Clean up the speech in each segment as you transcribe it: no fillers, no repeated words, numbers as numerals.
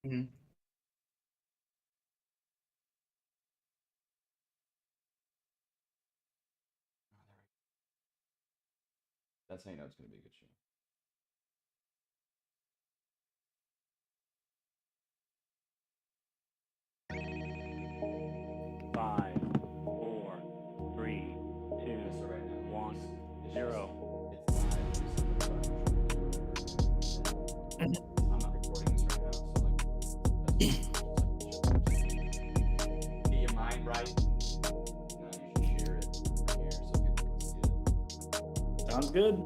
Mhm. That's how you know it's going to be a good show. 5, 4, 3, 2, Yeah, so right now, 1, it's 0. it's live. Mhm. I'm not recording this right now, so like that's get your mind right. Now you should share it right here so people can see it. Sounds good.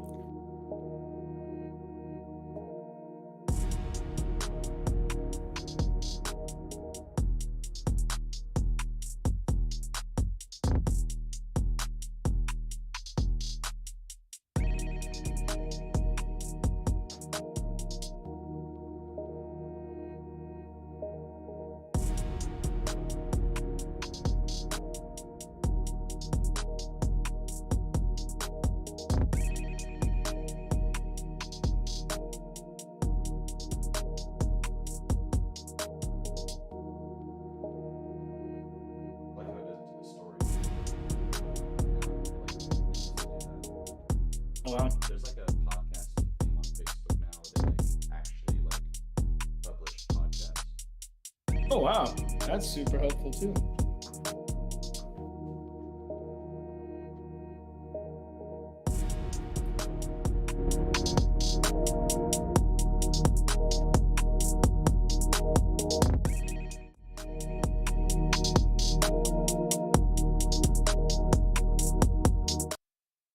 I like how it does it to the story. Oh, wow. There's like a podcasting thing on Facebook now where they like actually like publish podcasts. Oh, wow. That's super helpful too.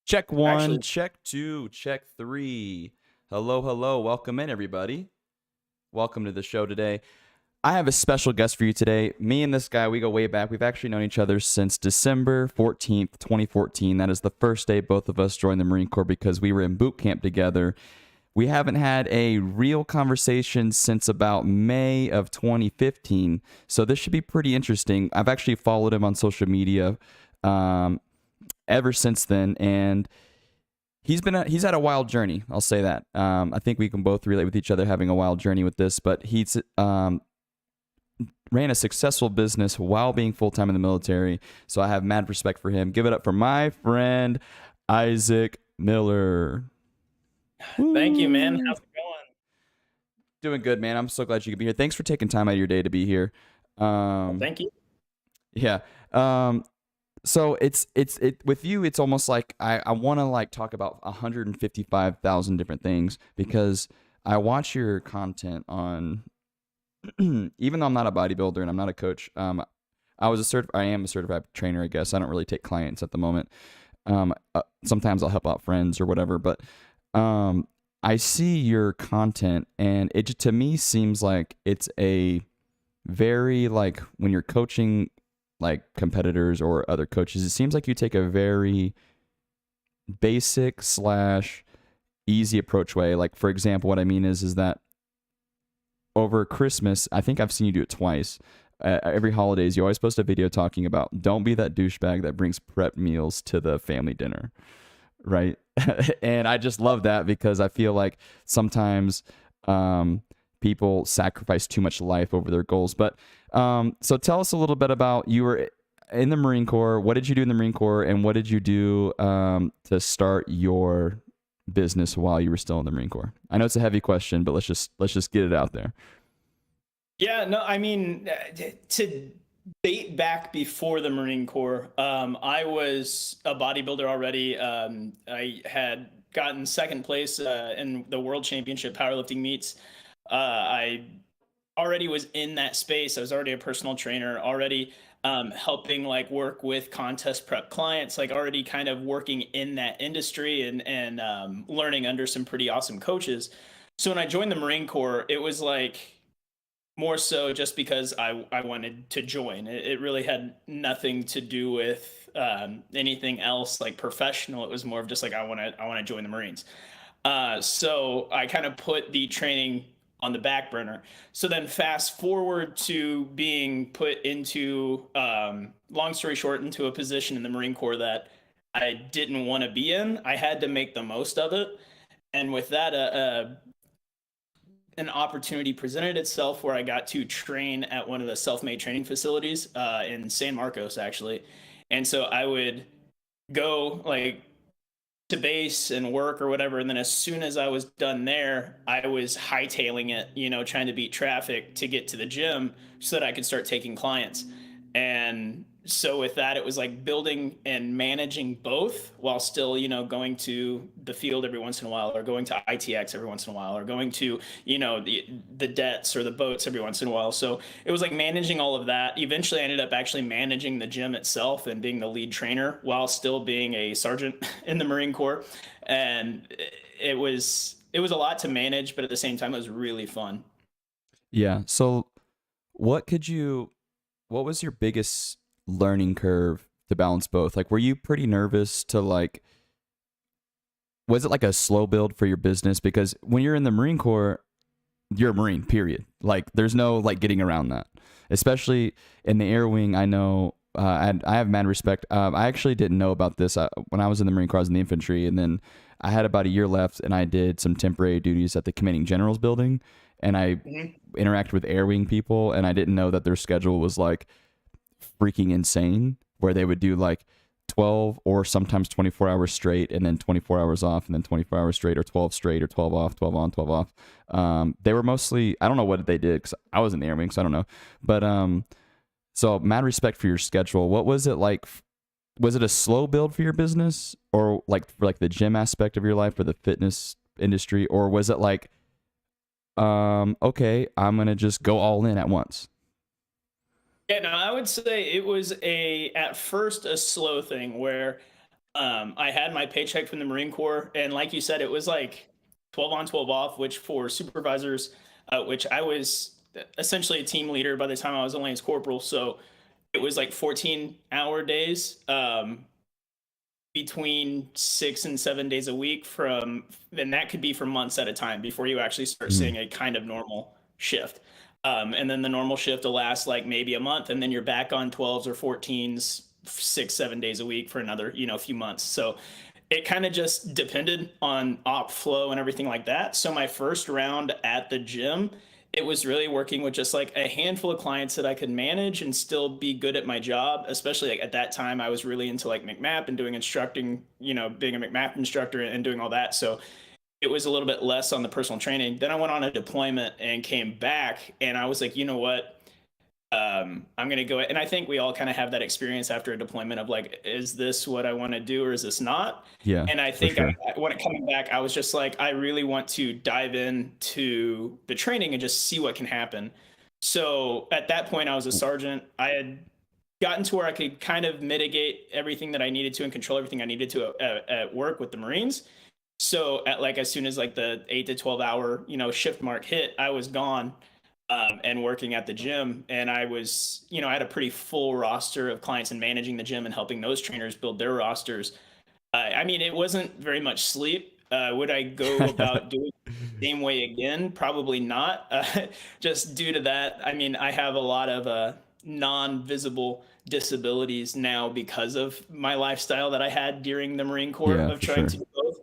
Check one, Actually, check two, check three. Hello, hello. Welcome in, everybody. Welcome to the show today. I have a special guest for you today. Me and this guy, we go way back. We've actually known each other since December 14th, 2014. That is the first day both of us joined the Marine Corps because we were in boot camp together. We haven't had a real conversation since about May of 2015. So this should be pretty interesting. I've actually followed him on social media ever since then. And he's had a wild journey. I'll say that. I think we can both relate with each other having a wild journey with this. But he's ran a successful business while being full time in the military. So I have mad respect for him. Give it up for my friend Isaac Miller. thank you, man. Woo. How's it going? Doing good, man. I'm so glad you could be here. Thanks for taking time out of your day to be here. Well, Um, thank you. yeah. So it with you. It's almost like I want to like talk about 155,000 different things because I watch your content on. Even though I'm not a bodybuilder and I'm not a coach, I am a certified trainer. I guess I don't really take clients at the moment. Sometimes I'll help out friends or whatever, but um, I see your content and to me seems like it's a very like when you're coaching like competitors or other coaches, it seems like you take a very basic slash easy approach way. Like for example, what I mean is that over Christmas, I think I've seen you do it twice. Every holidays, you always post a video talking about don't be that douchebag that brings prep meals to the family dinner, right? And I just love that because I feel like sometimes people sacrifice too much life over their goals. But so tell us a little bit about you were in the Marine Corps. What did you do in the Marine Corps, and what did you do to start your business while you were still in the Marine Corps? I know it's a heavy question, but let's just get it out there. Yeah, no, I mean, to date back before the Marine Corps, I was a bodybuilder already. I had gotten second place in the World Championship powerlifting meets. I already was in that space. I was already a personal trainer, already helping like work with contest prep clients, like already kind of working in that industry and learning under some pretty awesome coaches. So when I joined the Marine Corps, it was like more so just because I wanted to join. It really had nothing to do with anything else like professional. It was more of just like I want to join the Marines. So I kind of put the training on the back burner. So then fast forward to being put into, long story short, into a position in the Marine Corps that I didn't want to be in. I had to make the most of it. And with that, an opportunity presented itself where I got to train at one of the self-made training facilities in San Marcos, actually. And so I would go like to base and work or whatever. And then as soon as I was done there, I was hightailing it, trying to beat traffic to get to the gym so that I could start taking clients. And so with that, it was like building and managing both while still, going to the field every once in a while, or going to ITX every once in a while, or going to, the debts or the boats every once in a while. So it was like managing all of that. Eventually I ended up actually managing the gym itself and being the lead trainer while still being a sergeant in the Marine Corps. And it was a lot to manage, but at the same time, it was really fun. Yeah. So what could you what was your biggest learning curve to balance both? Like, were you pretty nervous to like, was it like a slow build for your business? Because when you're in the Marine Corps, you're a Marine, period. Like, there's no like getting around that. Especially in the Air Wing, I know I have mad respect. I actually didn't know about this when I was in the Marine Corps. I was in the infantry, and then I had about a year left, and I did some temporary duties at the Commanding General's building, and I Mhm. interacted with Air Wing people, and I didn't know that their schedule was like freaking insane, where they would do like 12 or sometimes 24 hours straight, and then 24 hours off, and then 24 hours straight, or 12 straight, or 12 off, 12 on, 12 off. They were mostly, I don't know what they did because I was in the Air Wing, so I don't know. But so mad respect for your schedule. What was it like? Was it a slow build for your business, or like for like the gym aspect of your life, or the fitness industry, or was it like, okay, I'm gonna just go all in at once? Yeah, no, I would say it was at first a slow thing where I had my paycheck from the Marine Corps, and like you said, it was like 12 on, 12 off, which for supervisors, which I was essentially a team leader by the time I was a Lance Corporal, so it was like 14-hour days, between 6 and 7 days a week and that could be for months at a time before you actually start Mm, seeing a kind of normal shift. And then the normal shift will last like maybe a month, and then you're back on 12s or 14s 6 7 days a week for another few months. So it kind of just depended on op flow and everything like that. So my first round at the gym, it was really working with just like a handful of clients that I could manage and still be good at my job. Especially like at that time, I was really into like McMap and doing instructing, being a McMap instructor and doing all that. So it was a little bit less on the personal training. Then I went on a deployment and came back, and I was like, you know what? I'm gonna go, and I think we all kind of have that experience after a deployment of like, is this what I want to do or is this not? yeah, And I for think sure. when it coming back, I was just like, I really want to dive into the training and just see what can happen. So at that point, I was a sergeant. I had gotten to where I could kind of mitigate everything that I needed to and control everything I needed to at work with the Marines. So at like as soon as like the 8 to 12 hour shift mark hit, I was gone, and working at the gym. And I was, I had a pretty full roster of clients and managing the gym and helping those trainers build their rosters. I mean, it wasn't very much sleep. Would I go about doing it the same way again? Probably not. Just due to that, I mean, I have a lot of non-visible disabilities now because of my lifestyle that I had during the Marine Corps Yeah, of for trying sure. to do both.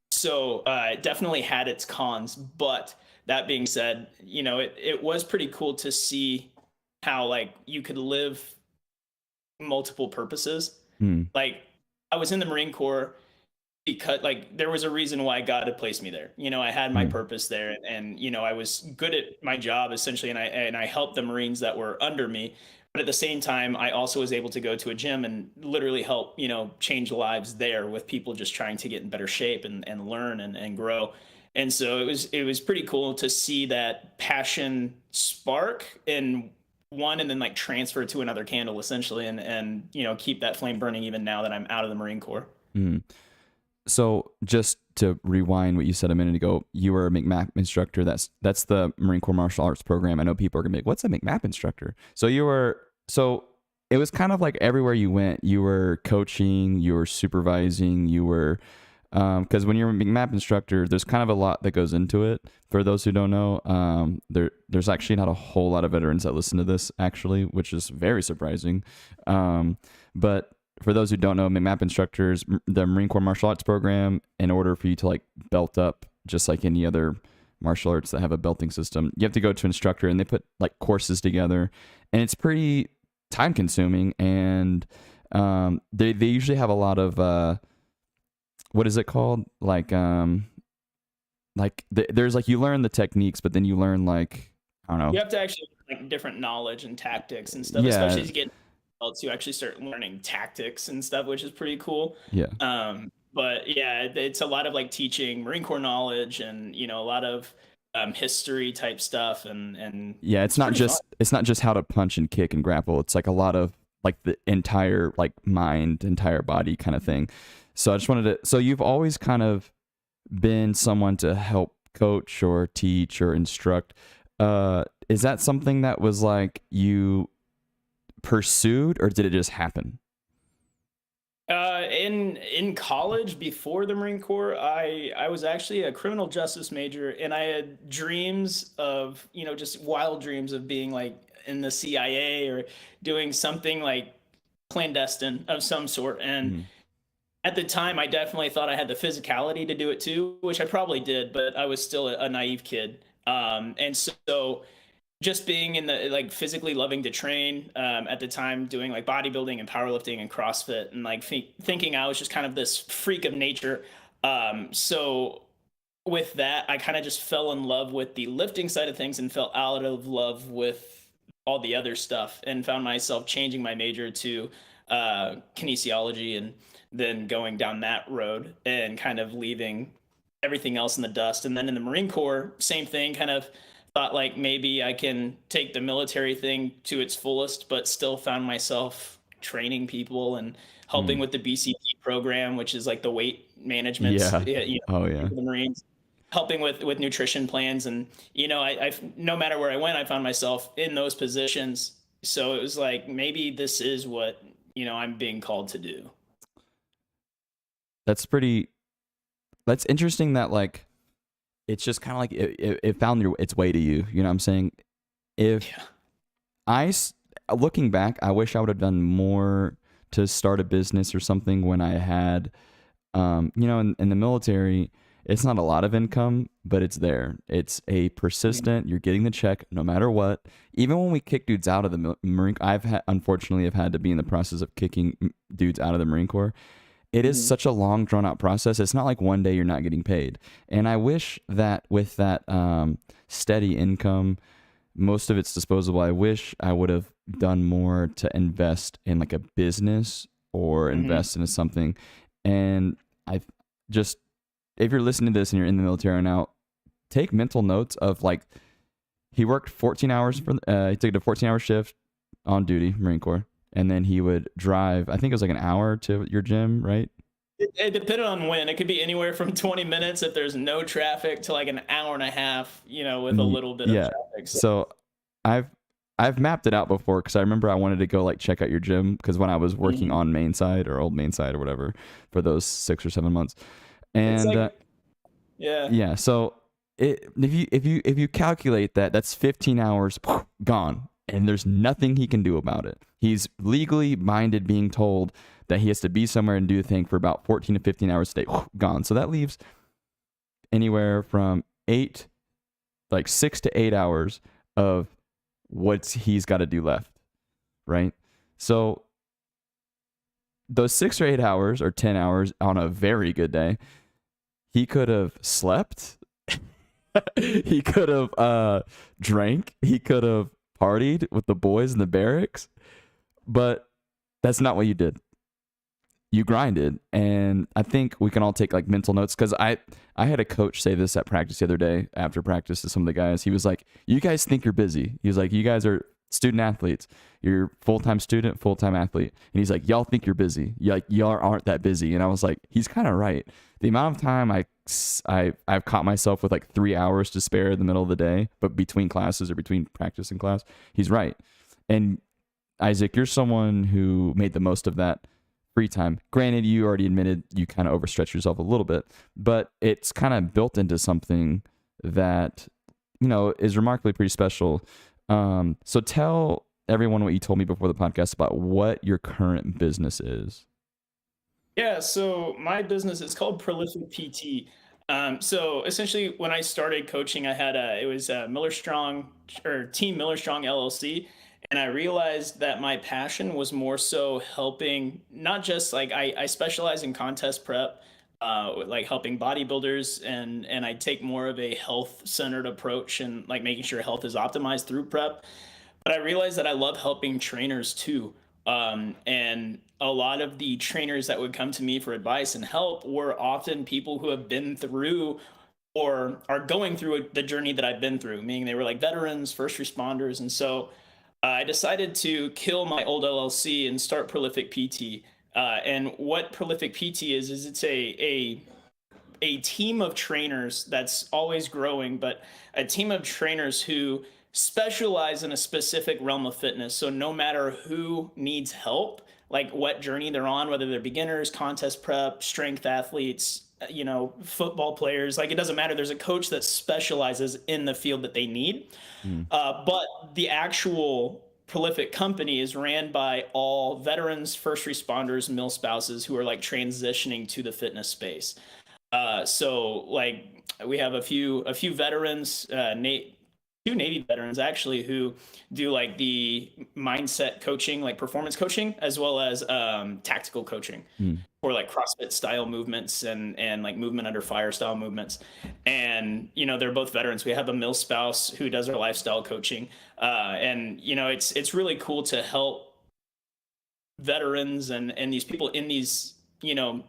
So it definitely had its cons. But that being said, it was pretty cool to see how like you could live multiple purposes. Hmm. Like I was in the Marine Corps because like there was a reason why God had placed me there. I had my Hmm. purpose there, and I was good at my job essentially, and I helped the Marines that were under me. But at the same time, I also was able to go to a gym and literally help, change lives there with people just trying to get in better shape and learn and grow. And so it was pretty cool to see that passion spark in one and then like transfer to another candle essentially, and keep that flame burning even now that I'm out of the Marine Corps. Hmm. So just to rewind what you said a minute ago, you were a McMap instructor. That's the Marine Corps Martial Arts program. I know people are gonna be like, "What's a McMap instructor?" So it was kind of like everywhere you went, you were coaching, you were supervising, you were because when you're a McMap instructor, there's kind of a lot that goes into it. For those who don't know, there's actually not a whole lot of veterans that listen to this actually, which is very surprising. But for those who don't know, MAP instructors, the Marine Corps Martial Arts program, in order for you to like belt up just like any other martial arts that have a belting system. You have to go to an instructor, and they put like courses together, and it's pretty time consuming. And they usually have a lot of what is it called? There's like, you learn the techniques, but then you learn like, I don't know. You have to actually like different knowledge and tactics and stuff, Yeah, especially as you get adults, you actually start learning tactics and stuff, which is pretty cool. yeah. But yeah, it's a lot of like teaching Marine Corps knowledge and a lot of history type stuff, and Yeah, it's not pretty fun. just how to punch and kick and grapple. It's like a lot of like the entire like mind, entire body kind of thing. So I just wanted to, so you've always kind of been someone to help coach or teach or instruct. Is that something that was like you pursued, or did it just happen? In college before the Marine Corps, I was actually a criminal justice major, and I had dreams of just wild dreams of being like in the CIA or doing something like clandestine of some sort. And Mhm. at the time, I definitely thought I had the physicality to do it too, which I probably did, but I was still a naive kid. And so just being in the like physically loving to train at the time, doing like bodybuilding and powerlifting and CrossFit, and like thinking I was just kind of this freak of nature. So with that, I kind of just fell in love with the lifting side of things and fell out of love with all the other stuff, and found myself changing my major to kinesiology, and then going down that road and kind of leaving everything else in the dust. And then in the Marine Corps, same thing, kind of thought like maybe I can take the military thing to its fullest, but still found myself training people and helping Mm. with the BCP program, which is like the weight management, Yeah. Oh yeah. for the Marines, helping with nutrition plans. And I no matter where I went, I found myself in those positions. So it was like maybe this is what I'm being called to do. That's pretty. That's interesting. That like, it's just kind of like it found its way to you. You know what I'm saying? If Yeah. Looking back, I wish I would have done more to start a business or something when I had, in the military, it's not a lot of income, but it's there. It's a persistent, you're getting the check no matter what. Even when we kick dudes out of the Marine, unfortunately, have had to be in the process of kicking dudes out of the Marine Corps. It is Mhm. such a long, drawn out process. It's not like one day you're not getting paid. And I wish that with that steady income, most of it's disposable. I wish I would have done more to invest in like a business or Mhm. invest into something. And I just, if you're listening to this and you're in the military now, take mental notes of like, he worked 14 hours he took a 14-hour shift on duty, Marine Corps. And then he would drive, I think it was like an hour to your gym, right? It depended on when. It could be anywhere from 20 minutes if there's no traffic to like an hour and a half, with a little bit of Yeah. traffic. So, So I've I've mapped it out before because I remember I wanted to go like check out your gym because when I was working mhm. on main side or old main side or whatever for those 6 or 7 months, It's and like, yeah. yeah, so if you calculate that, that's 15 hours gone, and there's nothing he can do about it. He's legally minded, being told that he has to be somewhere and do a thing for about 14 to 15 hours a day, gone. So that leaves anywhere from 6 to 8 hours of what he's got to do left, right? So those 6 or 8 hours or 10 hours on a very good day, he could have slept. He could have drank. He could have partied with the boys in the barracks. But that's not what you did. You grinded. And I think we can all take like mental notes because I had a coach say this at practice the other day after practice to some of the guys. He was like, you guys think you're busy. He was like, you guys are student athletes. You're full-time student, full-time athlete. And he's like, y'all think you're busy. Y'all aren't that busy. And I was like, he's kind of right. The amount of time I've caught myself with like 3 hours to spare in the middle of the day, but between classes or between practice and class, he's right. And Isaac, you're someone who made the most of that free time. Granted, you already admitted you kind of overstretch yourself a little bit, but it's kind of built into something that, is remarkably pretty special. So tell everyone what you told me before the podcast about what your current business is. Yeah, so my business is called Prolific PT. So essentially, when I started coaching, I had it was Miller Strong or Team Miller Strong LLC, and I realized that my passion was more so helping, not just like I specialize in contest prep, like helping bodybuilders, and I take more of a health centered approach and like making sure health is optimized through prep. But I realized that I love helping trainers too. And a lot of the trainers that would come to me for advice and help were often people who have been through or are going through the journey that I've been through, meaning they were like veterans, first responders. And so I decided to kill my old LLC and start Prolific PT. And what Prolific PT is it's a team of trainers that's always growing, but a team of trainers who specialize in a specific realm of fitness. So no matter who needs help, like what journey they're on, whether they're beginners, contest prep, strength athletes, football players, like it doesn't matter. There's a coach that specializes in the field that they need. Mm. But the actual Prolific company is ran by all veterans, first responders, mil spouses who are like transitioning to the fitness space. So like we have a few veterans, two Navy veterans actually who do like the mindset coaching, like performance coaching, as well as tactical coaching Mm. for like CrossFit style movements and like movement under fire style movements. And they're both veterans. We have a mil spouse who does our lifestyle coaching, and it's really cool to help veterans and these people in these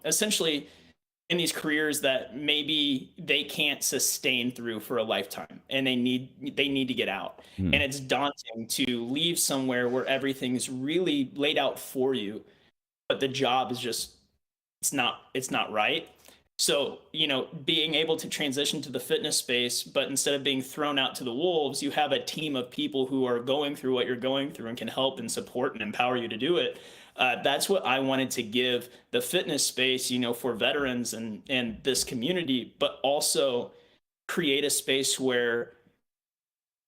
essentially in these careers that maybe they can't sustain through for a lifetime and they need to get out. Mm. And it's daunting to leave somewhere where everything's really laid out for you, but the job is just it's not right. So being able to transition to the fitness space, but instead of being thrown out to the wolves, you have a team of people who are going through what you're going through and can help and support and empower you to do it. That's what I wanted to give the fitness space, for veterans and this community, but also create a space where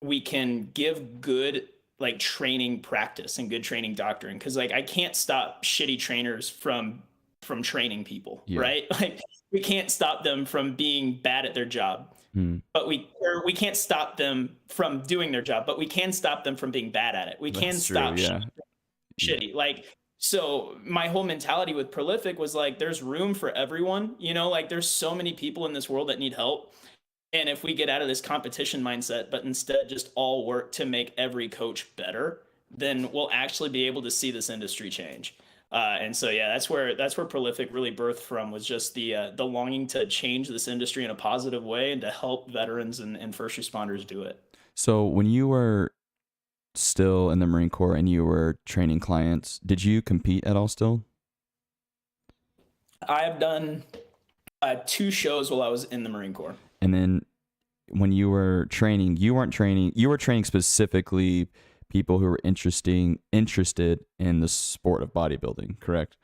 we can give good like training practice and good training doctrine. Cause like I can't stop shitty trainers from training people, Yeah. right? Like we can't stop them from being bad at their job, Mm. but we can't stop them from doing their job, but we can stop them from being bad at it. We can That's true, stop yeah. shitty. Like, so my whole mentality with Prolific was like, there's room for everyone, like there's so many people in this world that need help. And if we get out of this competition mindset, but instead just all work to make every coach better, then we'll actually be able to see this industry change. And so, yeah, that's where Prolific really birthed from, was just the longing to change this industry in a positive way and to help veterans and first responders do it. So when you were still in the Marine Corps and you were training clients, did you compete at all still? I have done 2 shows while I was in the Marine Corps. And then when you were training, you were training specifically people who were interested in the sport of bodybuilding, correct?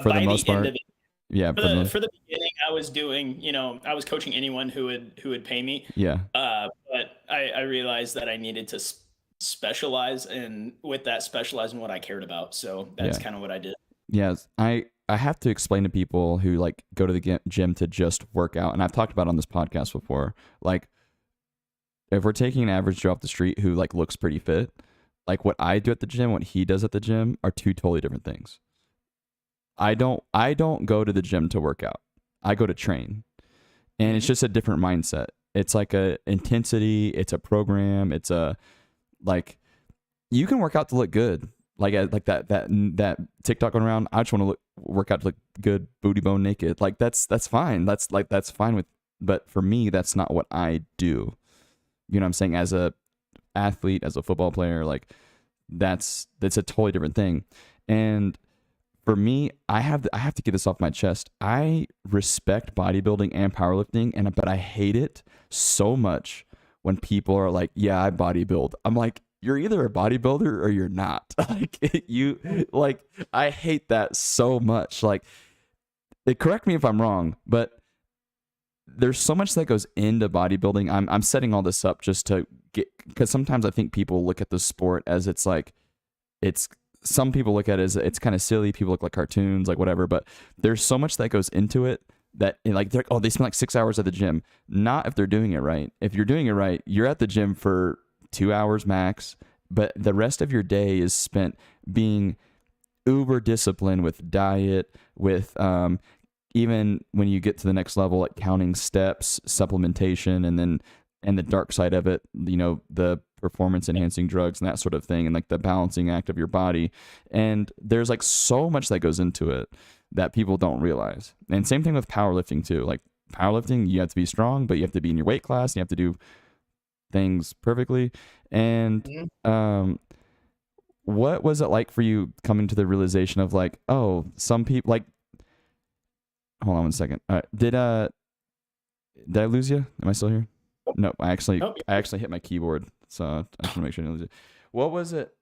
For the most part. Yeah. For the beginning, I was doing, I was coaching anyone who would pay me. Yeah. But I realized that I needed to specialize in what I cared about. So that's kind of what I did. Yes. I have to explain to people who like go to the gym to just work out. And I've talked about it on this podcast before, like if we're taking an average Joe off the street who like looks pretty fit, like what I do at the gym, what he does at the gym are 2 totally different things. I don't go to the gym to work out. I go to train. And it's just a different mindset. It's like a intensity, it's a program, it's a like you can work out to look good. Like that TikTok going around, I just want to work out to look good, booty bone naked. Like that's fine. That's fine with, but for me, that's not what I do. You know what I'm saying? As a athlete, as a football player, like that's a totally different thing. And for me, I have to get this off my chest. I respect bodybuilding and powerlifting, but I hate it so much when people are like, "Yeah, I bodybuild." I'm like, you're either a bodybuilder or you're not. I hate that so much. Like, correct me if I'm wrong, but there's so much that goes into bodybuilding. I'm setting all this up just to get, because sometimes I think people look at the sport as some people look at it as it's kind of silly. People look like cartoons, like whatever, but there's so much that goes into it that like they're, oh, they spend like 6 hours at the gym. Not if they're doing it right. If you're doing it right, you're at the gym for 2 hours max, but the rest of your day is spent being uber disciplined with diet, with even when you get to the next level, like counting steps, supplementation, and the dark side of it, you know, the performance enhancing drugs and that sort of thing, and like the balancing act of your body. And there's like so much that goes into it that people don't realize. And same thing with powerlifting too. Like powerlifting, you have to be strong, but you have to be in your weight class. You have to do things perfectly. And what was it like for you coming to the realization of like, oh, some people like, hold on one second. Did I lose you? Am I still here? No, I actually hit my keyboard, so I just want to make sure I didn't lose it. What was it?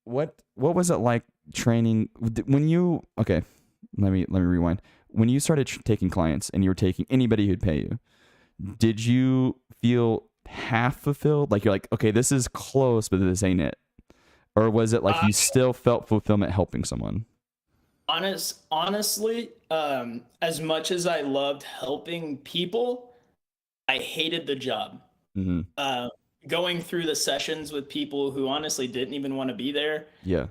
What was it like training when you? Okay, let me rewind. When you started taking clients and you were taking anybody who'd pay you, did you feel half fulfilled? Like you're like, okay, this is close, but this ain't it, or was it like you still felt fulfillment helping someone? Honestly, as much as I loved helping people, I hated the job. Mm-hmm. Going through the sessions with people who honestly didn't even want to be there. Yeah.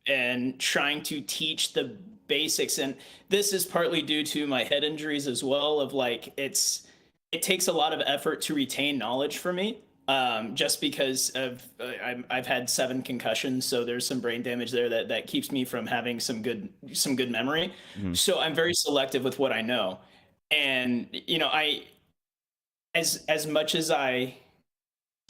And trying to teach the basics. And this is partly due to my head injuries as well, of like, it takes a lot of effort to retain knowledge for me. Just because of I've had 7 concussions, so there's some brain damage there that keeps me from having some good memory. Mm-hmm. So I'm very selective with what I know. And you know, as much as I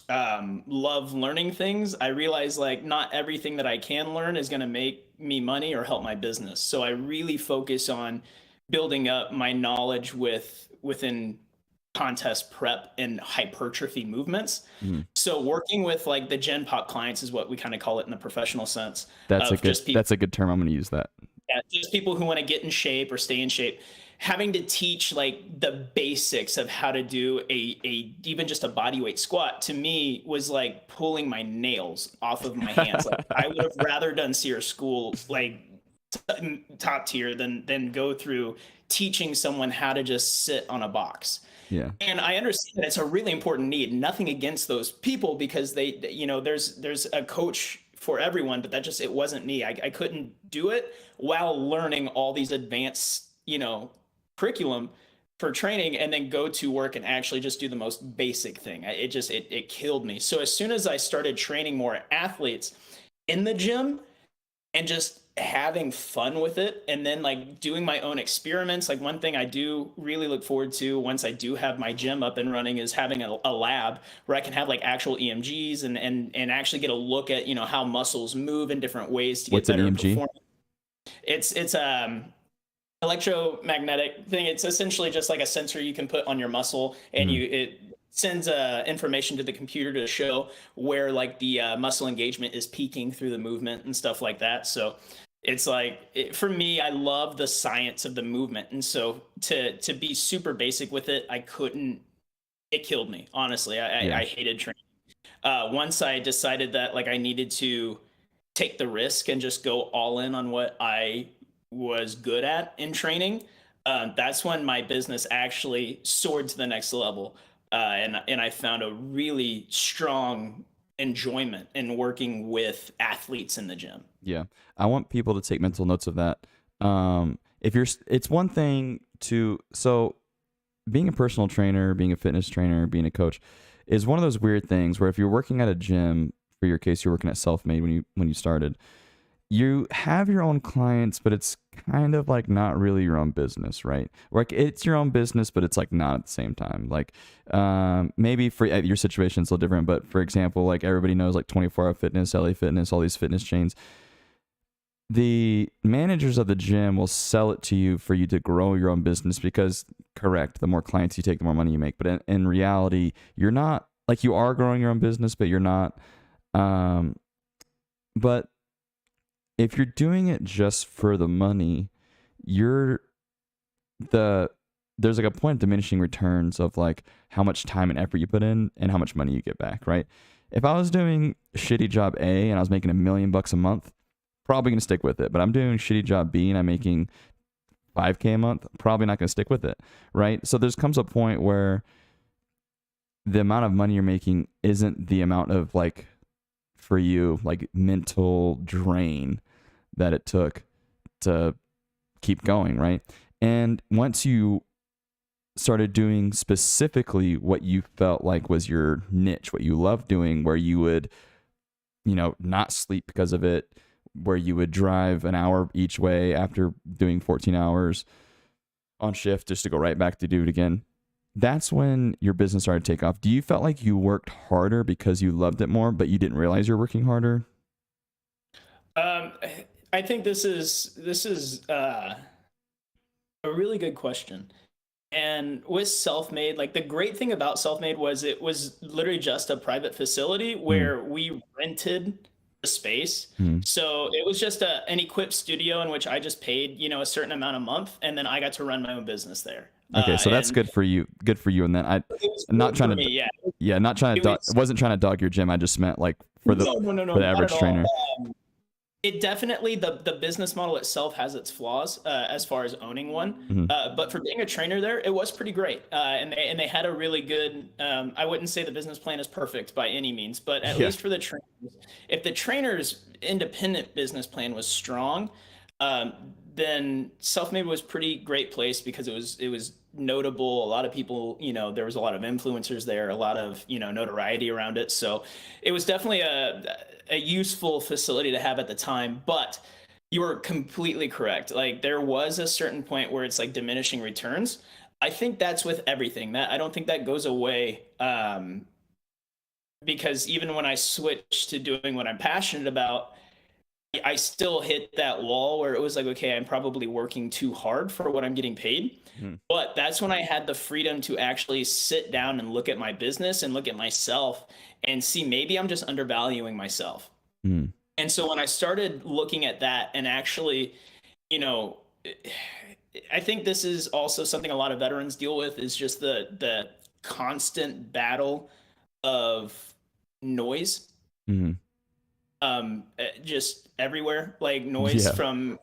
love learning things, I realize like not everything that I can learn is going to make me money or help my business. So I really focus on building up my knowledge within contest prep and hypertrophy movements. Mm-hmm. So working with like the Gen Pop clients is what we kind of call it in the professional sense. That's a good term. I'm going to use that. Yeah, just people who want to get in shape or stay in shape. Having to teach like the basics of how to do a even just a body weight squat to me was like pulling my nails off of my hands. Like I would have rather done SEER school like top tier than go through teaching someone how to just sit on a box. Yeah. And I understand that it's a really important need. Nothing against those people, because they, you know, there's a coach for everyone, but it wasn't me. I couldn't do it while learning all these advanced, you know, curriculum for training and then go to work and actually just do the most basic thing. It killed me. So as soon as I started training more athletes in the gym and just having fun with it, and then like doing my own experiments, like one thing I do really look forward to once I do have my gym up and running is having a lab where I can have like actual EMGs and actually get a look at, you know, how muscles move in different ways to get better performance. It's electromagnetic thing. It's essentially just like a sensor you can put on your muscle, and it sends information to the computer to show where like the muscle engagement is peaking through the movement and stuff like that. So it's like, for me, I love the science of the movement. And so to be super basic with it, it killed me. Honestly, I hated training. Once I decided that like I needed to take the risk and just go all in on what I was good at in training, that's when my business actually soared to the next level. And I found a really strong enjoyment in working with athletes in the gym. Yeah. I want people to take mental notes of that. It's one thing so being a personal trainer, being a fitness trainer, being a coach is one of those weird things where if you're working at a gym, for your case, you're working at Self-Made when you started, you have your own clients, but it's kind of like not really your own business, right? Like it's your own business, but it's like not at the same time. Like maybe for your situation it's a little different, but for example, like everybody knows like 24 Hour Fitness, LA Fitness, all these fitness chains. The managers of the gym will sell it to you for you to grow your own business because, correct, the more clients you take, the more money you make. But in reality, you're not, like you are growing your own business, but you're not. But if you're doing it just for the money, there's like a point of diminishing returns of like how much time and effort you put in and how much money you get back, right? If I was doing shitty job A and I was making $1 million a month, probably going to stick with it. But I'm doing shitty job B and I'm making 5K a month, probably not going to stick with it, right? So there's comes a point where the amount of money you're making isn't the amount of like, for you, like mental drain that it took to keep going, right? And once you started doing specifically what you felt like was your niche, what you loved doing, where you would, not sleep because of it, where you would drive an hour each way after doing 14 hours on shift just to go right back to do it again. That's when your business started to take off. Do you felt like you worked harder because you loved it more, but you didn't realize you're working harder? Um, I think this is a really good question. And with Self-Made, like the great thing about Self-Made was it was literally just a private facility Mm, where we rented the space. mm. So it was just an equipped studio in which I just paid, a certain amount a month, and then I got to run my own business there. Okay, so that's And good for you. Good for you. And then it was I'm not good for trying me, to, yeah. yeah, not trying to, It was wasn't trying to dog your gym. I just meant like for the no, no, no, no, for the not at average all. trainer. It definitely the business model itself has its flaws as far as owning one, Hmm. but for being a trainer there, it was pretty great, and they had a really good. I wouldn't say the business plan is perfect by any means, but at Yeah. least for the trainers, if the trainer's independent business plan was strong, um, then Self-Made was pretty great place because it was notable. A lot of people, there was a lot of influencers there, a lot of notoriety around it. So it was definitely a useful facility to have at the time. But you were completely correct. Like there was a certain point where it's like diminishing returns. I think that's with everything. That I don't think that goes away. Because even when I switched to doing what I'm passionate about, I still hit that wall where it was like, okay, I'm probably working too hard for what I'm getting paid. Mhm. But that's when I had the freedom to actually sit down and look at my business and look at myself and see maybe I'm just undervaluing myself. Mhm. And so when I started looking at that and actually, you know, I think this is also something a lot of veterans deal with is just the constant battle of noise, Mhm. just everywhere, like noise Yeah. from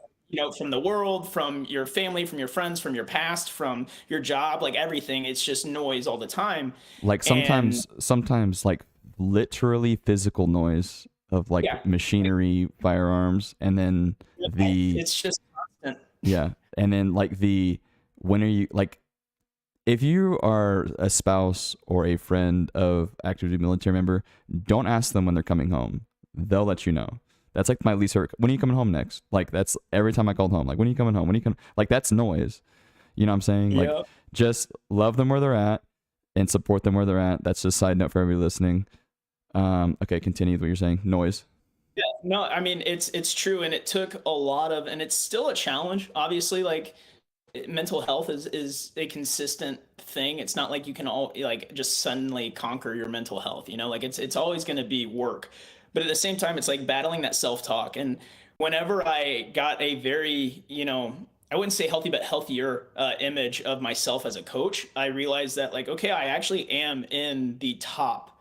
from the world, from your family, from your friends, from your past, from your job, like everything. It's just noise all the time. Like And sometimes like literally physical noise of like yeah, machinery, firearms, and then the it's just constant. yeah, and then like the when are you like if you are a spouse or a friend of active duty military member, don't ask them when they're coming home. They'll let you know. That's like my least favorite. When are you coming home next? Like that's every time I called home. Like when are you coming home? When are you coming? Like that's noise. You know what I'm saying? Like Yeah. just love them where they're at and support them where they're at. That's just a side note for everybody listening. Okay, continue with what you're saying. Noise. Yeah, no, I mean it's true, and it took a lot of, and it's still a challenge. Obviously, like mental health is a consistent thing. It's not like you can all like just suddenly conquer your mental health. Like it's always going to be work, but at the same time, it's like battling that self talk. And whenever I got a very I wouldn't say healthy, but healthier image of myself as a coach, I realized that like okay, I actually am in the top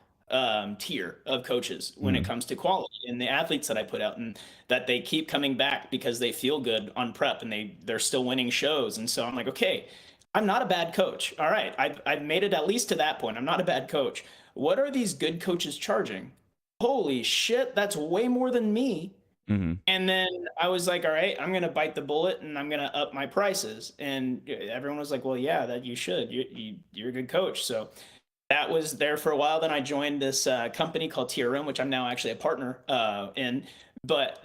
tier of coaches when it Mm, comes to quality and the athletes that I put out, and that they keep coming back because they feel good on prep and they're still winning shows. And so I'm like, okay, I'm not a bad coach. All right, I've made it at least to that point. I'm not a bad coach. What are these good coaches charging? Holy shit, that's way more than me. mm, And then I was like, all right, I'm gonna bite the bullet and I'm gonna up my prices. And everyone was like, well, yeah, that you should. You're a good coach. So that was there for a while. Then I joined this company called TRM, which I'm now actually a partner in. But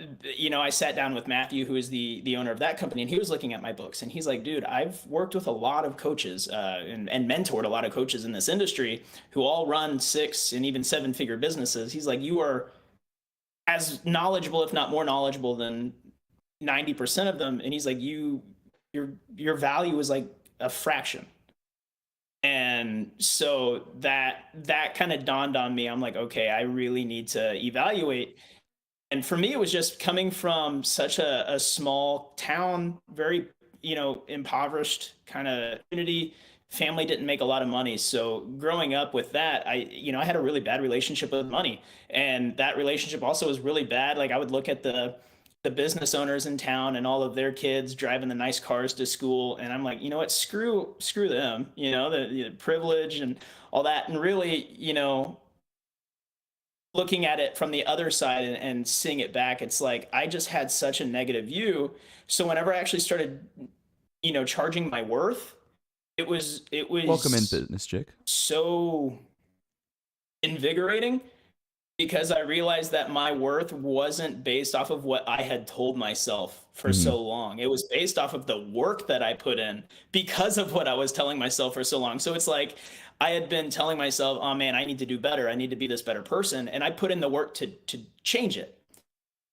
I sat down with Matthew, who is the owner of that company, and he was looking at my books, and he's like, "Dude, I've worked with a lot of coaches and mentored a lot of coaches in this industry who all run 6 and even 7-figure businesses." He's like, "You are as knowledgeable, if not more knowledgeable, than 90% of them." And he's like, your value is like a fraction. And so that kind of dawned on me. I'm like, okay, I really need to evaluate. And for me, it was just coming from such a small town, very impoverished kind of community. Family didn't make a lot of money, so growing up with that, I had a really bad relationship with money, and that relationship also was really bad. Like I would look at the business owners in town and all of their kids driving the nice cars to school, and I'm like, you know what, screw them, the privilege and all that. And really, looking at it from the other side and seeing it back, it's like I just had such a negative view. So whenever I actually started, charging my worth, it Welcome in, was Fitness Chick. so invigorating, because I realized that my worth wasn't based off of what I had told myself for Mhm. so long. It was based off of the work that I put in because of what I was telling myself for so long. So it's like I had been telling myself, "Oh man, I need to do better. I need to be this better person," and I put in the work to change it.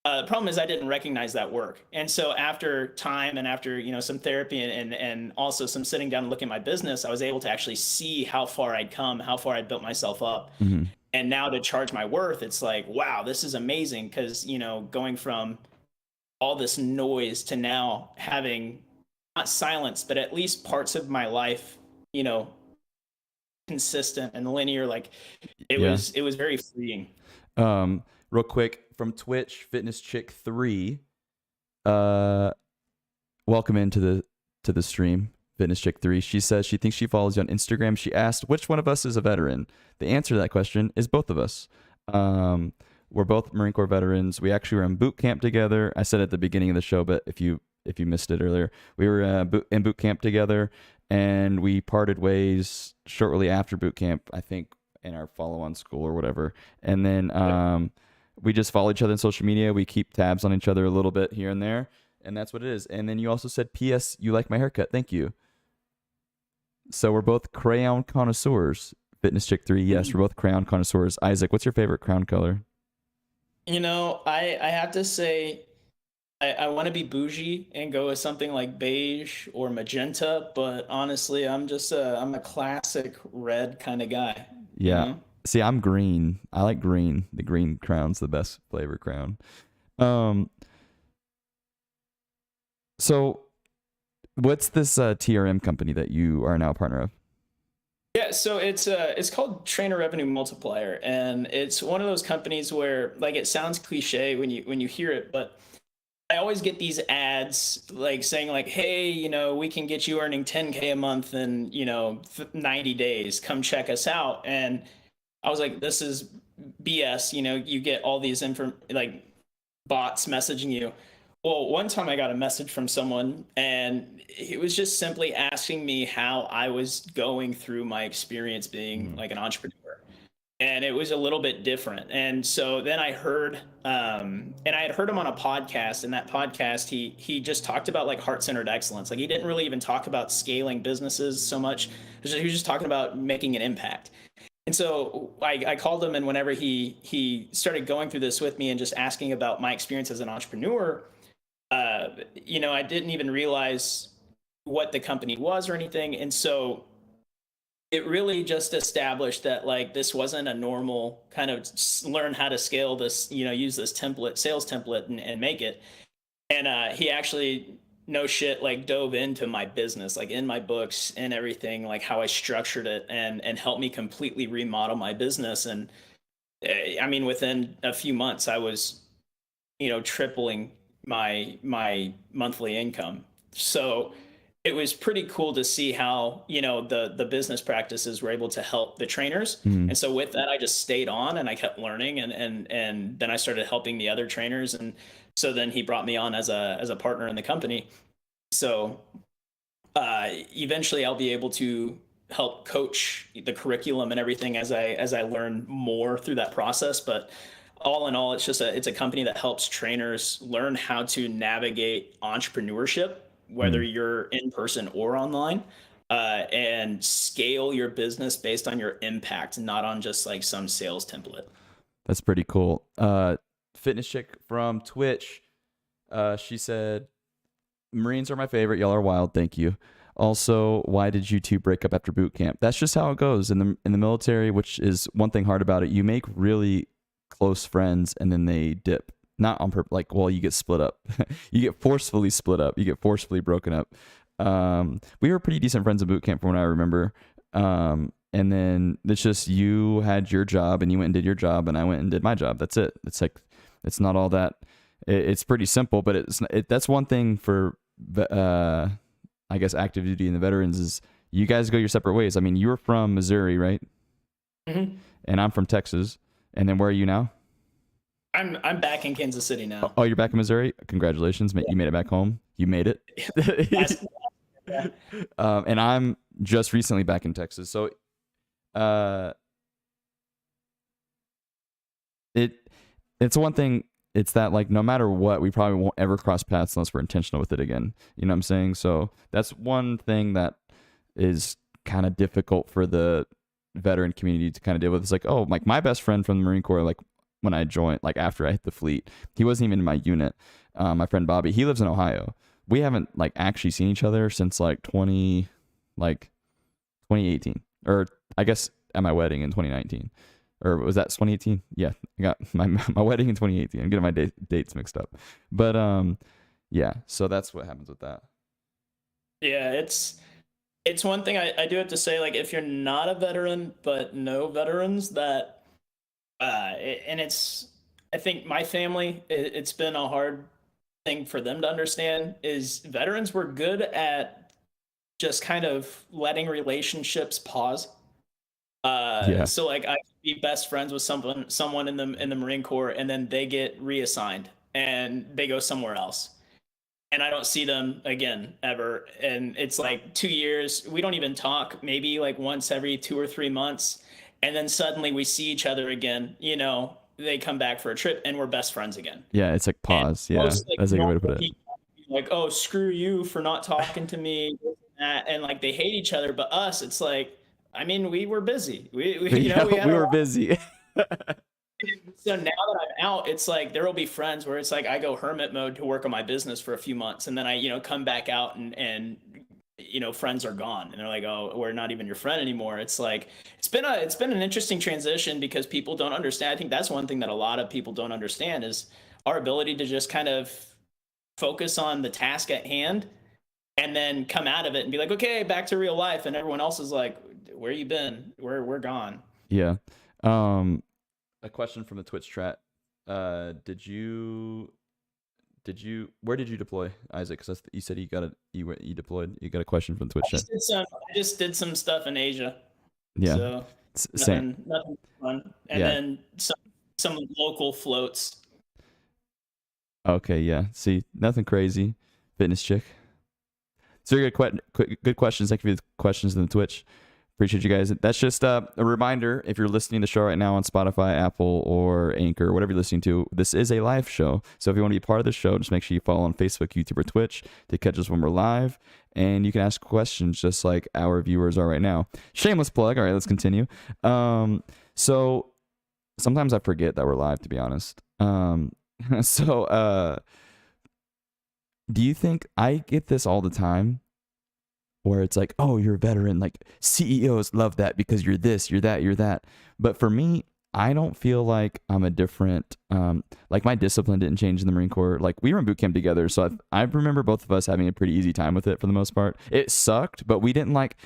The problem is I didn't recognize that work. And so after time and after, some therapy and also some sitting down and looking at my business, I was able to actually see how far I'd come, how far I'd built myself up. Mhm. And now to charge my worth, it's like, wow, this is amazing. Cause, going from all this noise to now having not silence, but at least parts of my life, you know, consistent and linear, like Yeah. it was very freeing. Real quick from Twitch, Fitness Chick 3. Uh, welcome into the stream, Fitness Chick 3. She says she thinks she follows you on Instagram. She asked which one of us is a veteran. The answer to that question is both of us. We're both Marine Corps veterans. We actually were in boot camp together. I said at the beginning of the show, but if you missed it earlier, we were in boot camp together, and we parted ways shortly after boot camp, I think, in our follow-on school or whatever. And then we just follow each other on social media. We keep tabs on each other a little bit here and there, and that's what it is. And then you also said, "P.S. You like my haircut? Thank you." So we're both crayon connoisseurs. Fitness Chick 3, yes, we're both crayon connoisseurs. Isaac, what's your favorite crown color? I have to say, I want to be bougie and go with something like beige or magenta, but honestly, I'm a classic red kind of guy, you Yeah. know? See, I'm green. I like green. The green crown's the best flavor crown. Um, so what's this TRM company that you are now a partner of? Yeah, so it's called Trainer Revenue Multiplier, and it's one of those companies where, like, it sounds cliche when you hear it, but I always get these ads like saying like, "Hey, we can get you earning 10K a month in 90 days. Come check us out." And I was like, "This is BS." You get all these like bots messaging you. Well, one time I got a message from someone, and it was just simply asking me how I was going through my experience being Mhm. like an entrepreneur. And it was a little bit different. And so then I heard, and I had heard him on a podcast. And that podcast, he just talked about like heart-centered excellence. Like he didn't really even talk about scaling businesses so much. He was just talking about making an impact. And so I called him, and whenever he started going through this with me and just asking about my experience as an entrepreneur, I didn't even realize what the company was or anything. And so it really just established that like this wasn't a normal kind of learn how to scale this, use this template, sales template, and make it. And he actually, no shit, like dove into my business, like in my books and everything, like how I structured it, and helped me completely remodel my business. And I mean, within a few months, I was, tripling my monthly income. So it was pretty cool to see how, the business practices were able to help the trainers. Mhm. And so with that, I just stayed on and I kept learning, and then I started helping the other trainers. And so then he brought me on as a partner in the company. So eventually I'll be able to help coach the curriculum and everything as I learn more through that process. But all in all, it's a company that helps trainers learn how to navigate entrepreneurship, whether Mhm. you're in person or online, and scale your business based on your impact, not on just like some sales template. That's pretty cool. Fitness Chick from Twitch. She said, "Marines are my favorite. Y'all are wild. Thank you." Also, why did you two break up after boot camp? That's just how it goes in the military, which is one thing hard about it. You make really close friends and then they dip. Not on purpose. Like, well, you get split up. You get forcefully split up. You get forcefully broken up. We were pretty decent friends in boot camp from what I remember. And then it's just you had your job and you went and did your job and I went and did my job. That's it. It's like it's not all that It's pretty simple, but that's one thing for I guess active duty and the veterans is you guys go your separate ways. I mean, you're from Missouri, right? Mm-hmm. And I'm from Texas. And then where are you now? I'm back in Kansas City now. Oh, you're back in Missouri. Congratulations, Yeah. you made it back home. You made it. Yeah. And I'm just recently back in Texas. So, it's one thing. It's that like no matter what, we probably won't ever cross paths unless we're intentional with it again. You know what I'm saying? So that's one thing that is kind of difficult for the veteran community to kind of deal with. It's like, oh, like my best friend from the Marine Corps, like when I joined, like after I hit the fleet, he wasn't even in my unit. My friend Bobby, he lives in Ohio. We haven't like actually seen each other since like 2018, or I guess at my wedding in 2019. Or was that 2018? Yeah, I got my wedding in 2018. I'm getting my dates mixed up. But yeah, so that's what happens with that. Yeah, it's one thing I do have to say, like if you're not a veteran but know veterans, that and it's, I think my family, it's been a hard thing for them to understand, is veterans were good at just kind of letting relationships pause. Yeah, So like I could be best friends with someone in the Marine Corps, and then they get reassigned and they go somewhere else, and I don't see them again ever. And it's like 2 years, we don't even talk, maybe like once every 2 or 3 months, and then suddenly we see each other again. They come back for a trip, and we're best friends again. yeah, it's like And pause. Yeah, most like that's a good way to put normal it. people like, oh, screw you for not talking to me, this and that, and like they hate each other. But us, it's like, I mean, we were busy. Yeah, We had we a were lot. busy. So now that I'm out, it's like there will be friends where it's like I go hermit mode to work on my business for a few months, and then I, come back out, and friends are gone, and they're like, oh, we're not even your friend anymore. It's like it's been an interesting transition because people don't understand. I think that's one thing that a lot of people don't understand is our ability to just kind of focus on the task at hand and then come out of it and be like, okay, back to real life, and everyone else is like, where you been? We're gone. Yeah. Um, a question from the Twitch chat. Where did you deploy, Isaac? Because you said you deployed. You got a question from the Twitch chat. I just did some stuff in Asia, Yeah, so same. nothing fun, and Yeah. then some local floats. Okay. Yeah. See, nothing crazy. Fitness chick. So good questions. Thank you for the questions in the Twitch. Appreciate you guys. That's just a reminder. If you're listening to the show right now on Spotify, Apple, or Anchor, whatever you're listening to, this is a live show. So if you want to be part of the show, just make sure you follow on Facebook, YouTube, or Twitch to catch us when we're live. And you can ask questions just like our viewers are right now. Shameless plug. All right, let's continue. So sometimes I forget that we're live, to be honest. So do you think I get this all the time? Where it's like, oh, you're a veteran. Like CEOs love that because you're this, you're that, you're that. But for me, I don't feel like I'm a different. Like my discipline didn't change in the Marine Corps. Like we were in boot camp together, so I remember both of us having a pretty easy time with it for the most part. It sucked, but we didn't like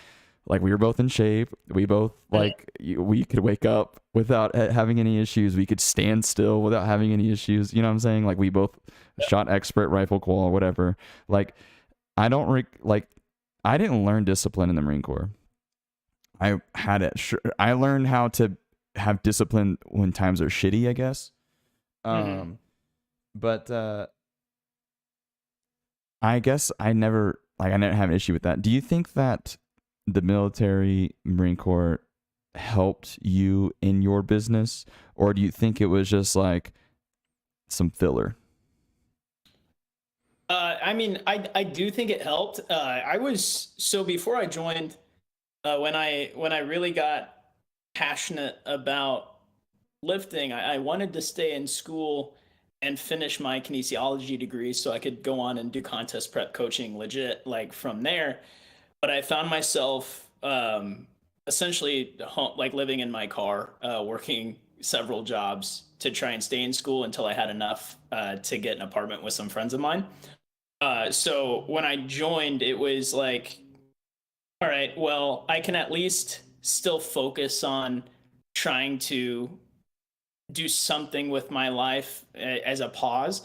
we were both in shape. We both we could wake up without having any issues. We could stand still without having any issues. You know what I'm saying? Like we both shot expert rifle qual, whatever. Like I don't I didn't learn discipline in the Marine Corps. I had it. I learned how to have discipline when times are shitty, I guess. Mm-hmm. But I guess I never have an issue with that. Do you think that the military Marine Corps helped you in your business, or do you think it was just like some filler? I mean, I do think it helped. I was so before I joined, when I really got passionate about lifting, I wanted to stay in school and finish my kinesiology degree so I could go on and do contest prep coaching legit like from there. But I found myself essentially like living in my car, working several jobs to try and stay in school until I had enough to get an apartment with some friends of mine. So when I joined, it was like, all right, well, I can at least still focus on trying to do something with my life as a pause.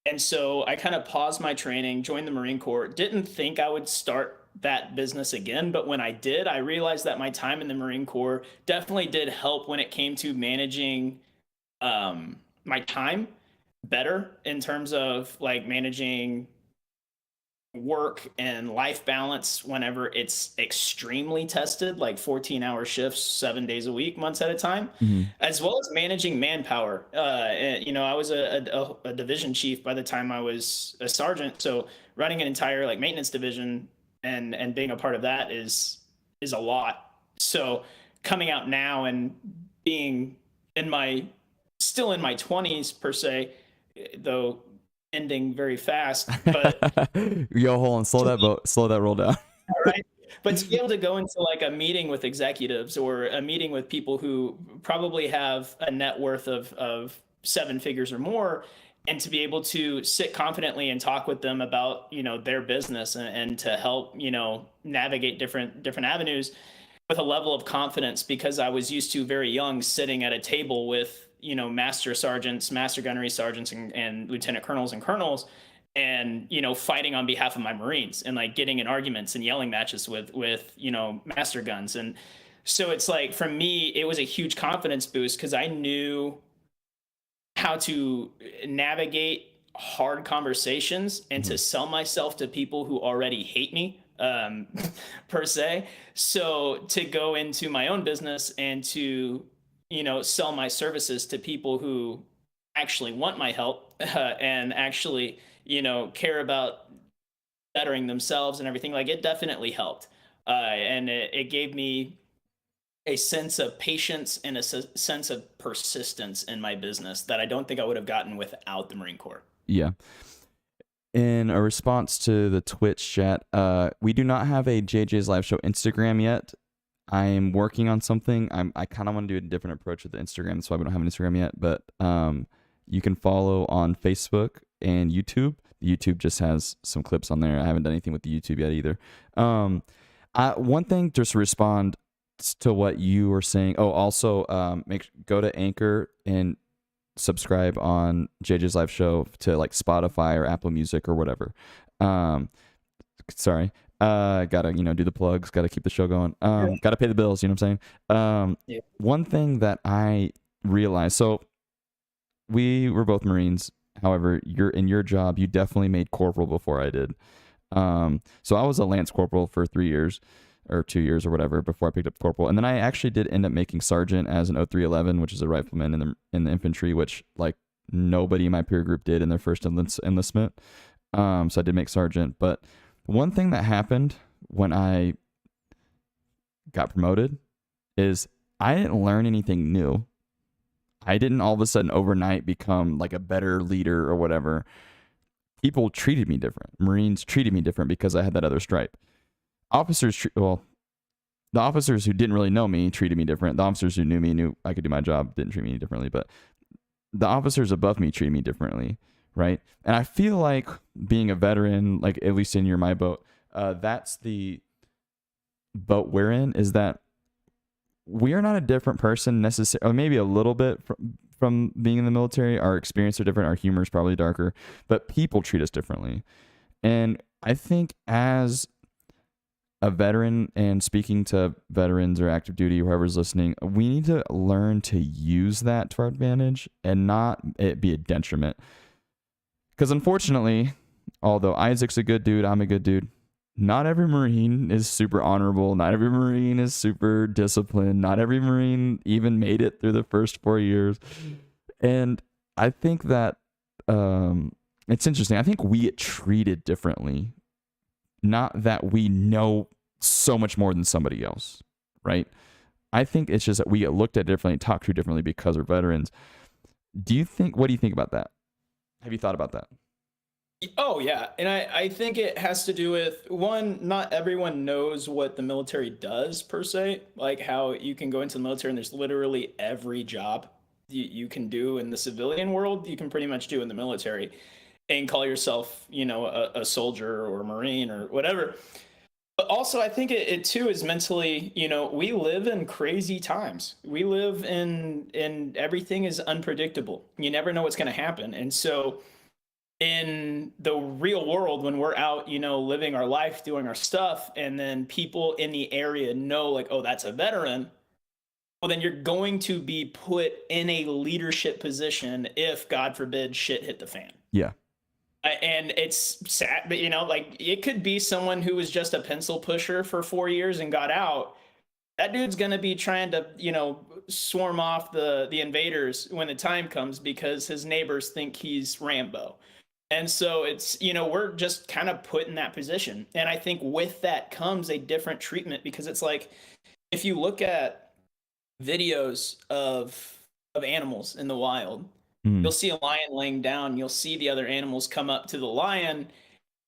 And so I kind of paused my training, joined the Marine Corps, didn't think I would start that business again. But when I did, I realized that my time in the Marine Corps definitely did help when it came to managing my time better in terms of like managing work and life balance whenever it's extremely tested, like 14-hour shifts, 7 days a week, months at a time, Mhm. as well as managing manpower. And, I was a division chief by the time I was a sergeant. So running an entire like maintenance division and being a part of that is a lot. So coming out now and being in my still in my 20s per se, though ending very fast, but Yo, hold on, to be slow that roll down. right. But to be able to go into like a meeting with executives or a meeting with people who probably have a net worth of seven figures or more, and to be able to sit confidently and talk with them about their business and to help navigate different avenues with a level of confidence, because I was used to very young sitting at a table with master sergeants, master gunnery sergeants, and lieutenant colonels and colonels, and fighting on behalf of my Marines and like getting in arguments and yelling matches with master guns. And so it's like for me it was a huge confidence boost because I knew how to navigate hard conversations and to Mhm. sell myself to people who already hate me, per se. So to go into my own business and to sell my services to people who actually want my help, and actually care about bettering themselves and everything, like it definitely helped. And it gave me a sense of patience and a sense of persistence in my business that I don't think I would have gotten without the Marine Corps. Yeah. In a response to the Twitch chat, we do not have a JJ's Live Show Instagram yet. I am working on something. I kind of want to do a different approach with the Instagram. That's why we don't have an Instagram yet. But you can follow on Facebook and YouTube. YouTube just has some clips on there. I haven't done anything with the YouTube yet either. One thing just to respond to what you were saying. Oh, also go to Anchor and subscribe on JJ's Live Show to like Spotify or Apple Music or whatever. Sorry. Gotta do the plugs, gotta keep the show going, Yeah. gotta pay the bills, you know what I'm saying. Yeah. One thing that I realized, so we were both Marines. However, you're in your job, you definitely made corporal before I did. So I was a lance corporal for 3 years or 2 years or whatever before I picked up corporal, and then I actually did end up making sergeant as an 0311, which is a rifleman in the infantry, which like nobody in my peer group did in their first enlistment. So I did make sergeant. But one thing that happened when I got promoted is I didn't learn anything new. I didn't all of a sudden overnight become like a better leader or whatever. People treated me different. Marines treated me different because I had that other stripe. The officers who didn't really know me treated me different. The officers who knew me, knew I could do my job, didn't treat me any differently. But the officers above me treated me differently, right? And I feel like being a veteran, like at least in my boat, that's the boat we're in, is that we are not a different person necessarily, or maybe a little bit from being in the military. Our experience are different. Our humor is probably darker, but people treat us differently. And I think as a veteran, and speaking to veterans or active duty, whoever's listening, we need to learn to use that to our advantage and not it be a detriment. Because unfortunately, although Isaac's a good dude, I'm a good dude, not every Marine is super honorable. Not every Marine is super disciplined. Not every Marine even made it through the first 4 years. And I think that it's interesting. I think we get treated differently. Not that we know so much more than somebody else, right? I think it's just that we get looked at differently, talked to differently because we're veterans. What do you think about that? Have you thought about that? Oh yeah, and I think it has to do with one, not everyone knows what the military does per se, like how you can go into the military and there's literally every job you can do in the civilian world, you can pretty much do in the military and call yourself, a soldier or a Marine or whatever. But also, I think it too is mentally, we live in crazy times. We live in everything is unpredictable. You never know what's going to happen. And so in the real world, when we're out, living our life, doing our stuff, and then people in the area know, like, oh, that's a veteran, well, then you're going to be put in a leadership position if, God forbid, shit hit the fan. Yeah. And it's sad, but like, it could be someone who was just a pencil pusher for 4 years and got out. That dude's gonna be trying to, swarm off the invaders when the time comes because his neighbors think he's Rambo. And so it's, we're just kind of put in that position. And I think with that comes a different treatment, because it's like, if you look at videos of animals in the wild, Mm. you'll see a lion laying down, you'll see the other animals come up to the lion,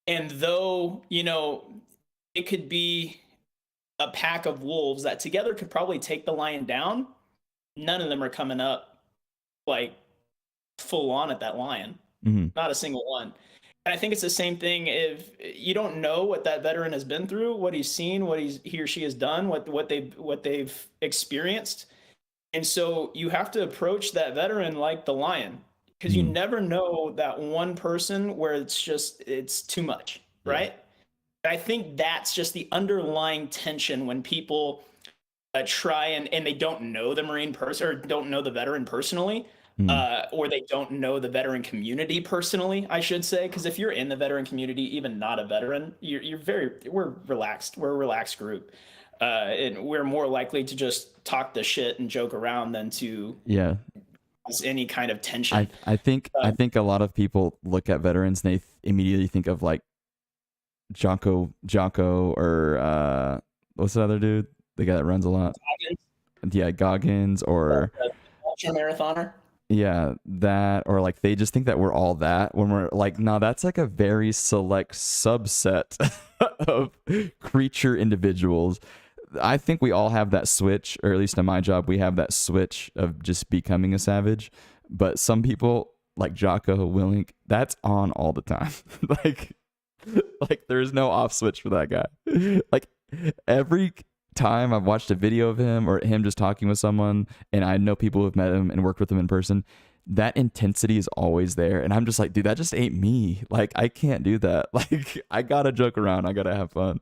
and though, it could be a pack of wolves that together could probably take the lion down, none of them are coming up like full on at that lion. Mhm. Not a single one. And I think it's the same thing if you don't know what that veteran has been through, what he's seen, what he or she has done, what they've experienced. And so you have to approach that veteran like the lion, because you Mhm. never know that one person where it's too much, Yeah. right? I think that's just the underlying tension when people try and they don't know the Marine person, or don't know the veteran personally, Mhm. or they don't know the veteran community personally, I should say. Because if you're in the veteran community, even not a veteran, we're relaxed. We're a relaxed group. And we're more likely to just talk the shit and joke around than to Yeah. cause any kind of I tension. I think I Uh, think a lot of people look at veterans and they immediately think of like Jocko or what's the other dude? The guy that runs a lot. Yeah, Goggins or Ultra marathoner. yeah, that or like they just think that we're all that when we're like, no, that's like a very select subset of creature individuals. I think we all have that switch, or at least in my job, we have that switch of just becoming a savage. But some people, like Jocko Willink, that's on all the time. like, like there's no off switch for that guy. Like every time I've watched a video of him or him just talking with someone, and I know people who've met him and worked with him in person, that intensity is always there. And I'm just like, dude, that just ain't me. Like, I can't do that. Like, I gotta joke around. I gotta have fun.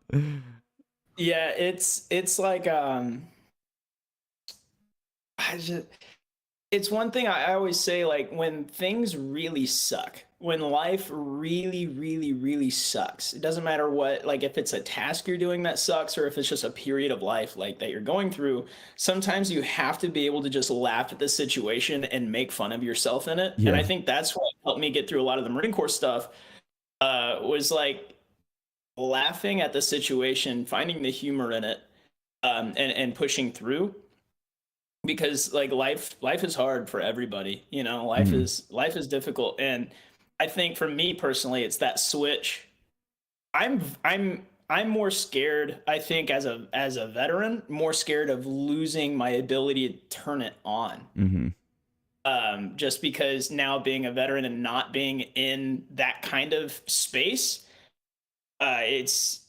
Yeah, it's like I just it's one thing I always say, like, when things really suck, when life really, really, really sucks, it doesn't matter what, like, if it's a task you're doing that sucks, or if it's just a period of life like that you're going through, sometimes you have to be able to just laugh at the situation and make fun of yourself in it. And I Yeah. think that's what helped me get through a lot of the Marine Corps stuff, was like laughing at the situation, finding the humor in it, and pushing through, because like life is hard for everybody. Life Mhm. is difficult. And I think for me personally, it's that switch. I'm more scared, I think, as a veteran, more scared of losing my ability to turn it on. Mhm. Just because now, being a veteran and not being in that kind of space, it's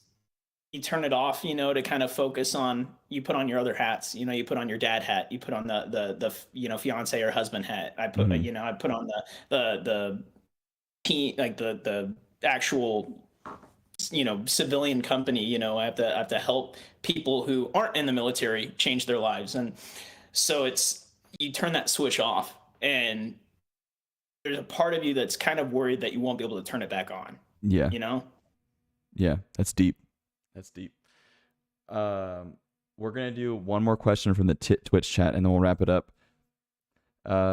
you turn it off, to kind of focus on, you put on your other hats, you put on your dad hat, you put on the fiance or husband hat. Mhm. I put on the team, like the actual, civilian company. I have to help people who aren't in the military change their lives. And so it's, you turn that switch off, and there's a part of you that's kind of worried that you won't be able to turn it back on, Yeah. you know Yeah. That's deep. That's deep. We're gonna do one more question from the Twitch chat, and then we'll wrap it up.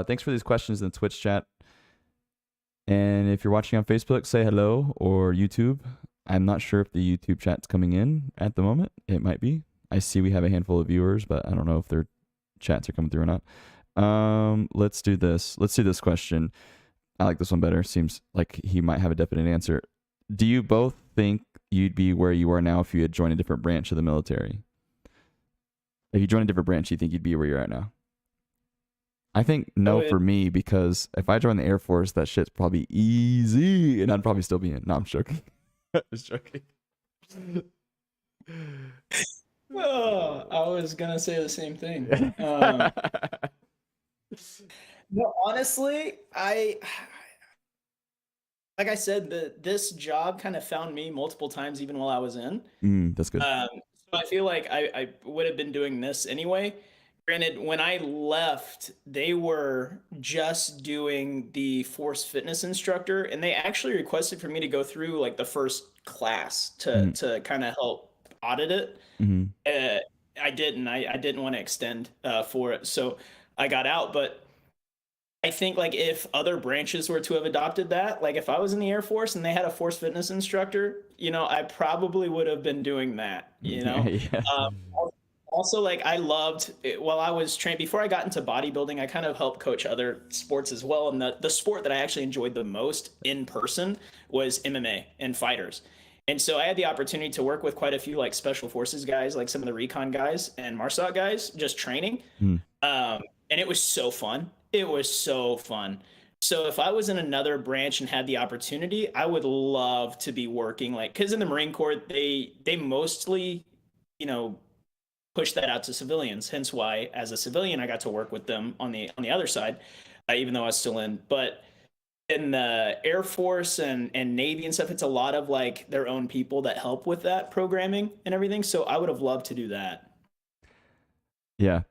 Thanks for these questions in the Twitch chat. And if you're watching on Facebook, say hello, or YouTube. I'm not sure if the YouTube chat's coming in at the moment. It might be. I see we have a handful of viewers, but I don't know if their chats are coming through or not. Let's do this. Let's do this question. I like this one better. Seems like he might have a definite answer. Do you both think you'd be where you are now if you had joined a different branch of the military? If you joined a different branch, you think you'd be where you're at now? I think so no it, for me, because if I join the Air Force, that shit's probably easy, and I'd probably still be in. No, I'm joking. Just joking. oh, I was gonna say the same thing. No, honestly, like I said, this job kind of found me multiple times, even while I was in. That's good. So I feel like I would have been doing this anyway. Granted, when I left, they were just doing the Force Fitness instructor, and they actually requested for me to go through like the first class Mm-hmm. to kind of help audit it. Mm-hmm. I didn't. I didn't want to extend for it, so I got out. But I think like if other branches were to have adopted that, like if I was in the Air Force and they had a Force Fitness instructor, I probably would have been doing that. Yeah. Um, Also, like I loved it, while I was trained before I got into bodybuilding, I kind of helped coach other sports as well. And the sport that I actually enjoyed the most in person was MMA and fighters. And so I had the opportunity to work with quite a few like special forces guys, like some of the recon guys and MARSOC guys, just training. Mm. And it was so fun. It was so fun. So if I was in another branch and had the opportunity, I would love to be working like because in the Marine Corps they mostly, you know, push that out to civilians. Hence why, as a civilian, I got to work with them on the other side, even though I was still in. But in the Air Force and Navy and stuff, it's a lot of like their own people that help with that programming and everything. So I would have loved to do that. Yeah.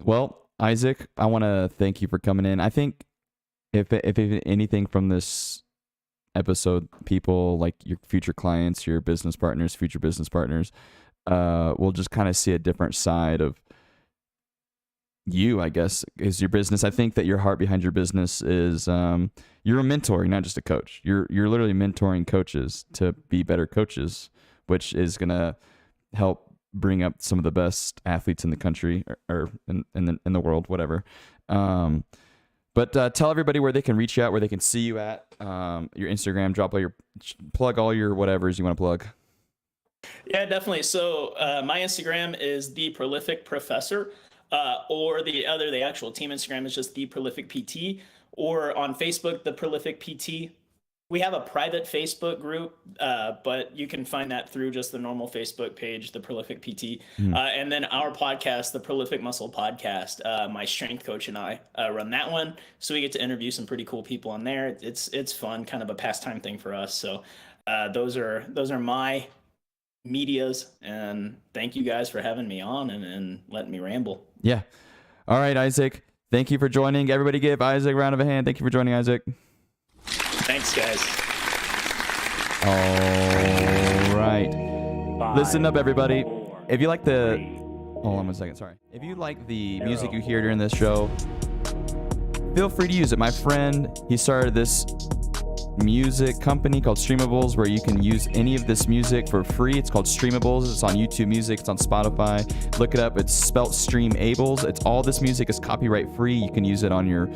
Well, Isaac, I want to thank you for coming in. I think if anything from this episode, people like your future clients, your business partners, future business partners, will just kind of see a different side of you, I guess, is your business. I think that your heart behind your business is you're a mentor, you're not just a coach. You're literally mentoring coaches to be better coaches, which is gonna help bring up some of the best athletes in the country or in the world, whatever. But tell everybody where they can reach out, where they can see you at, your Instagram, plug all your whatevers you want to plug. Yeah, definitely. So my Instagram is The Prolific Professor, or the actual team Instagram is just The Prolific PT, or on Facebook, The Prolific PT. We have a private Facebook group, but you can find that through just the normal Facebook page, The Prolific PT. And then our podcast, The Prolific Muscle Podcast, my strength coach and I run that one. So we get to interview some pretty cool people on there. It's fun, kind of a pastime thing for us. So those are my medias, and thank you guys for having me on and letting me ramble. Yeah. All right, Isaac. Thank you for joining. Everybody give Isaac a round of a hand. Thank you for joining, Isaac. Thanks, guys. All right. Listen up, everybody. If you like hold on 1 second, sorry. If you like the music you hear during this show, feel free to use it. My friend, he started this music company called Streamables, where you can use any of this music for free. It's called Streamables. It's on YouTube Music. It's on Spotify. Look it up. It's spelt Streamables. It's all this music is copyright free. You can use it on your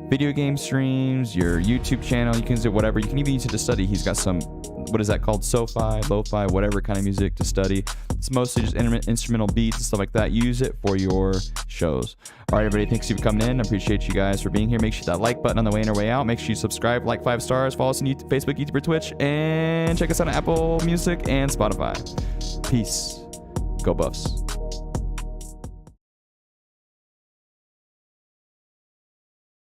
video game streams, your YouTube channel. You can use it whatever. You can even use it to study. He's got some, what is that called? Lo-fi, whatever kind of music to study. It's mostly just instrumental beats and stuff like that. Use it for your shows. All right, everybody. Thanks for coming in. I appreciate you guys for being here. Make sure that like button on the way in or way out. Make sure you subscribe, like 5 stars, follow us on YouTube, Facebook, YouTube, or Twitch, and check us out on Apple Music and Spotify. Peace. Go Buffs.